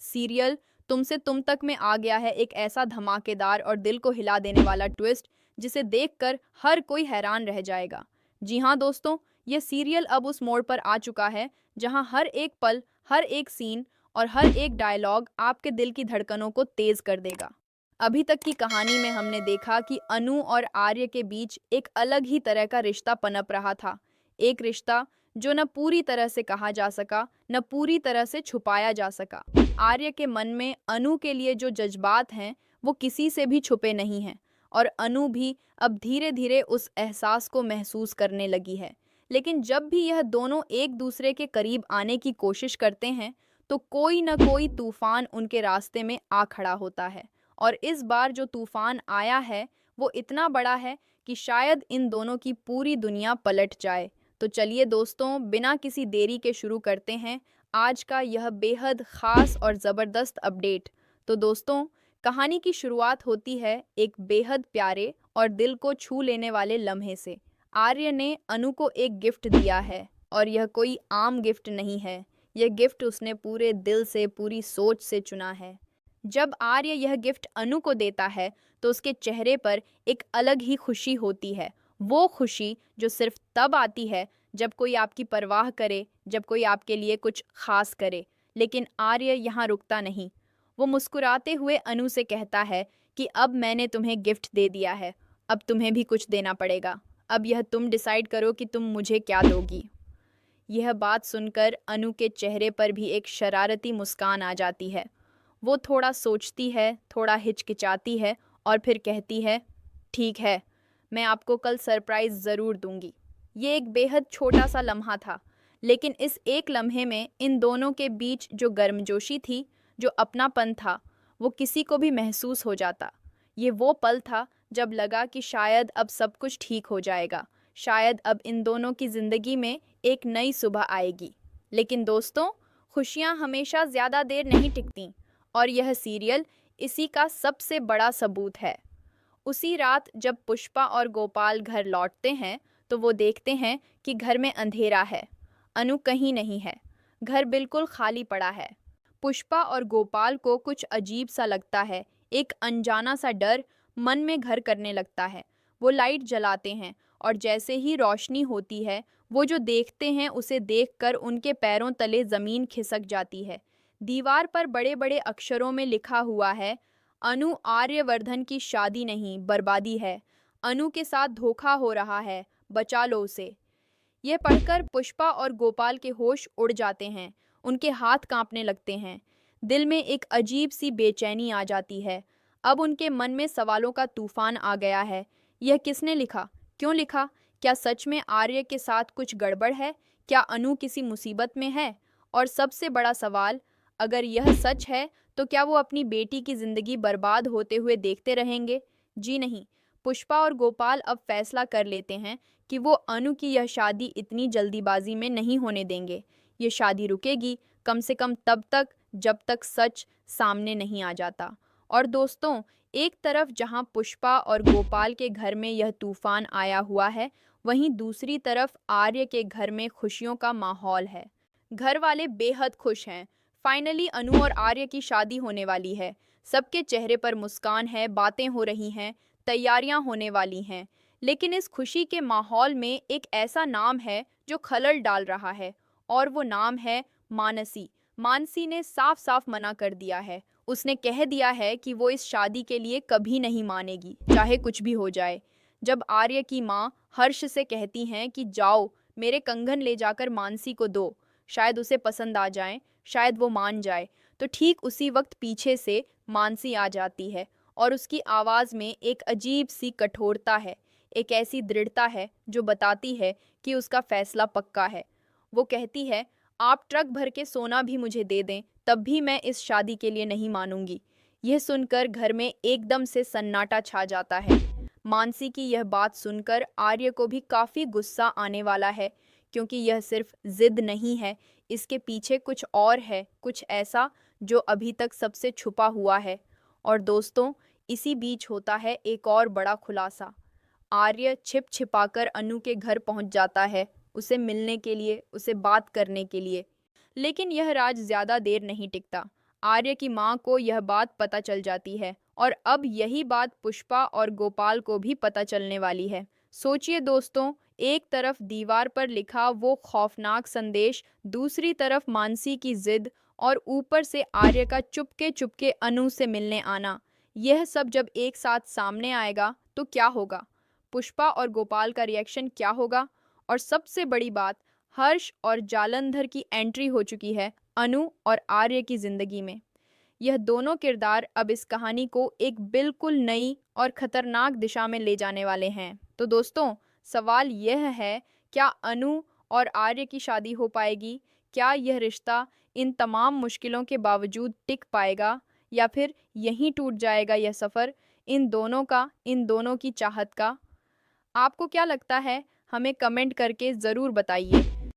Serial तुमसे तुम तक में आ गया है एक ऐसा धमाकेदार और दिल को हिला देने वाला ट्विस्ट जिसे देखकर हर कोई हैरान रह जाएगा। जी हाँ दोस्तों, यह सीरियल अब उस मोड़ पर आ चुका है जहां हर एक पल, हर एक सीन और हर एक डायलॉग आपके दिल की धड़कनों को तेज कर देगा। अभी तक की कहानी में हमने देखा कि अनु और आर्य के बीच एक अलग ही तरह का रिश्ता पनप रहा था। एक रिश्ता जो न पूरी तरह से कहा जा सका, न पूरी तरह से छुपाया जा सका। आर्य के मन में अनु के लिए जो जज्बात हैं, वो किसी से भी छुपे नहीं हैं और अनु भी अब धीरे-धीरे उस एहसास को महसूस करने लगी है। लेकिन जब भी यह दोनों एक दूसरे के करीब आने की कोशिश करते हैं, तो कोई न कोई तूफान उनके रास्ते में आ खड़ा होता है। और इस बार जो तूफान आया है, वो इतना बड़ा है कि शायद इन दोनों की पूरी दुनिया पलट जाए। तो चलिए दोस्तों, बिना किसी देरी के शुरू करते हैं आज का यह बेहद ख़ास और ज़बरदस्त अपडेट। तो दोस्तों, कहानी की शुरुआत होती है एक बेहद प्यारे और दिल को छू लेने वाले लम्हे से। आर्य ने अनु को एक गिफ्ट दिया है और यह कोई आम गिफ्ट नहीं है। यह गिफ्ट उसने पूरे दिल से, पूरी सोच से चुना है। जब आर्य यह गिफ्ट अनु को देता है, तो उसके चेहरे पर एक अलग ही खुशी होती है। वो खुशी जो सिर्फ तब आती है जब कोई आपकी परवाह करे, जब कोई आपके लिए कुछ खास करे। लेकिन आर्य यहाँ रुकता नहीं। वो मुस्कुराते हुए अनु से कहता है कि अब मैंने तुम्हें गिफ्ट दे दिया है, अब तुम्हें भी कुछ देना पड़ेगा। अब यह तुम डिसाइड करो कि तुम मुझे क्या दोगी। यह बात सुनकर अनु के चेहरे पर भी एक शरारती मुस्कान आ जाती है। वो थोड़ा सोचती है, थोड़ा हिचकिचाती है और फिर कहती है, ठीक है, मैं आपको कल सरप्राइज़ ज़रूर दूंगी। ये एक बेहद छोटा सा लम्हा था, लेकिन इस एक लम्हे में इन दोनों के बीच जो गर्मजोशी थी, जो अपनापन था, वो किसी को भी महसूस हो जाता। ये वो पल था जब लगा कि शायद अब सब कुछ ठीक हो जाएगा, शायद अब इन दोनों की ज़िंदगी में एक नई सुबह आएगी। लेकिन दोस्तों, खुशियाँ हमेशा ज़्यादा देर नहीं टिकतीं और यह सीरियल इसी का सबसे बड़ा सबूत है। उसी रात जब पुष्पा और गोपाल घर लौटते हैं, तो वो देखते हैं कि घर में अंधेरा है। अनु कहीं नहीं है। घर बिल्कुल खाली पड़ा है। पुष्पा और गोपाल को कुछ अजीब सा लगता है। एक अनजाना सा डर मन में घर करने लगता है। वो लाइट जलाते हैं और जैसे ही रोशनी होती है, वो जो देखते हैं उसे देखकर उनके पैरों तले ज़मीन खिसक जाती है। दीवार पर बड़े-बड़े अक्षरों में लिखा हुआ है, अनु आर्यवर्धन की शादी नहीं, बर्बादी है। अनु के साथ धोखा हो रहा है, बचा लो उसे। यह पढ़कर पुष्पा और गोपाल के होश उड़ जाते हैं। उनके हाथ कांपने लगते हैं। दिल में एक अजीब सी बेचैनी आ जाती है। अब उनके मन में सवालों का तूफान आ गया है। यह किसने लिखा? क्यों लिखा? क्या सच में आर्य के साथ कुछ गड़बड़ है? क्या अनु किसी मुसीबत में है? और सबसे बड़ा सवाल, अगर यह सच है, तो क्या वो अपनी बेटी की जिंदगी बर्बाद होते हुए देखते रहेंगे? जी नहीं, पुष्पा और गोपाल अब फैसला कर लेते हैं कि वो अनु की यह शादी इतनी जल्दीबाजी में नहीं होने देंगे। ये शादी रुकेगी, कम से कम तब तक जब तक सच सामने नहीं आ जाता। और दोस्तों, एक तरफ जहां पुष्पा और गोपाल के घर में यह तूफान आया हुआ है, वहीं दूसरी तरफ आर्य के घर में खुशियों का माहौल है। घर वाले बेहद खुश हैं। फाइनली अनु और आर्य की शादी होने वाली है। सबके चेहरे पर मुस्कान है, बातें हो रही हैं, तैयारियां होने वाली हैं। लेकिन इस खुशी के माहौल में एक ऐसा नाम है जो खलल डाल रहा है, और वो नाम है मानसी। मानसी ने साफ साफ मना कर दिया है। उसने कह दिया है कि वो इस शादी के लिए कभी नहीं मानेगी, चाहे कुछ भी हो जाए। जब आर्य की माँ हर्ष से कहती हैं कि जाओ, मेरे कंगन ले जाकर मानसी को दो, शायद उसे पसंद आ जाए, शायद वो मान जाए, तो ठीक उसी वक्त पीछे से मानसी आ जाती है और उसकी आवाज़ में एक अजीब सी कठोरता है, एक ऐसी दृढ़ता है जो बताती है कि उसका फैसला पक्का है। वो कहती है, आप ट्रक भर के सोना भी मुझे दे दें, तब भी मैं इस शादी के लिए नहीं मानूंगी। यह सुनकर घर में एकदम से सन्नाटा छा जाता है। मानसी की यह बात सुनकर आर्य को भी काफ़ी गुस्सा आने वाला है, क्योंकि यह सिर्फ जिद नहीं है, इसके पीछे कुछ और है, कुछ ऐसा जो अभी तक सबसे छुपा हुआ है। और दोस्तों, इसी बीच होता है एक और बड़ा खुलासा। आर्य छिप छिपाकर अनु के घर पहुंच जाता है, उसे मिलने के लिए, उसे बात करने के लिए। लेकिन यह राज ज़्यादा देर नहीं टिकता। आर्य की माँ को यह बात पता चल जाती है और अब यही बात पुष्पा और गोपाल को भी पता चलने वाली है। सोचिए दोस्तों, एक तरफ दीवार पर लिखा वो खौफनाक संदेश, दूसरी तरफ मानसी की जिद और ऊपर से आर्य का चुपके चुपके अनु से मिलने आना। यह सब जब एक साथ सामने आएगा तो क्या होगा? पुष्पा और गोपाल का रिएक्शन क्या होगा? और सबसे बड़ी बात, हर्ष और जालंधर की एंट्री हो चुकी है अनु और आर्य की जिंदगी में। यह दोनों किरदार अब इस कहानी को एक बिल्कुल नई और खतरनाक दिशा में ले जाने वाले हैं। तो दोस्तों, सवाल यह है, क्या अनु और आर्य की शादी हो पाएगी? क्या यह रिश्ता इन तमाम मुश्किलों के बावजूद टिक पाएगा या फिर यहीं टूट जाएगा यह सफ़र इन दोनों का, इन दोनों की चाहत का? आपको क्या लगता है? हमें कमेंट करके ज़रूर बताइए।